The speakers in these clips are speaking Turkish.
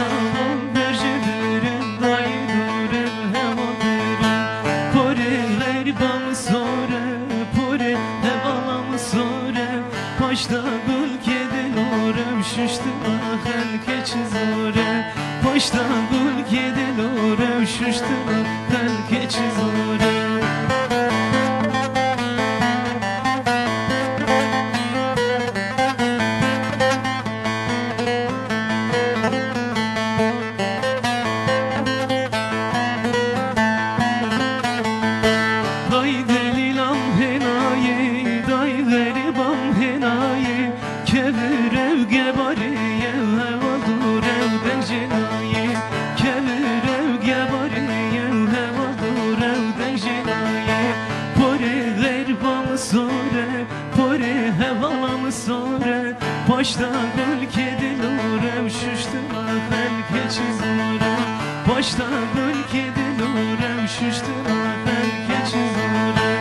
salon berjederim dayı durem hevalarım Poreler bam sore pore hevalam sore Paşta gül kedin orem şuştu ahel keçi zore Paşta gül kedin orem şuştu ahel keçi zore Kevirev gebariye heva durev denjenaye Kevirev gebariye heva durev denjenaye Pore vervam sore pore hevalam sore Paşta gül kedil urev şuştu ahel keçi zore Paşta gül kedil urev şuştu ahel keçi zore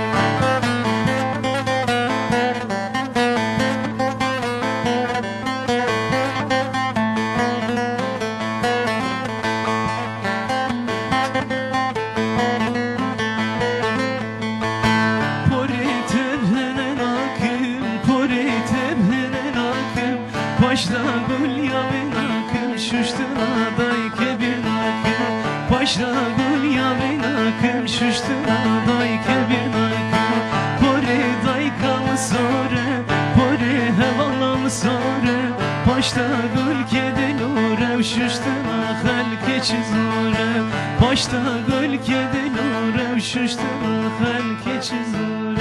Paşta gül yavin akım şuştuna day kebir akım Paşta gül yavin akım şuştuna day kebir akım Pore day kam sore pore hevalam sore Paşta gül kedil urev şuştuna hel keçi zore Paşta gül kedil urev şuştuna hel keçi zore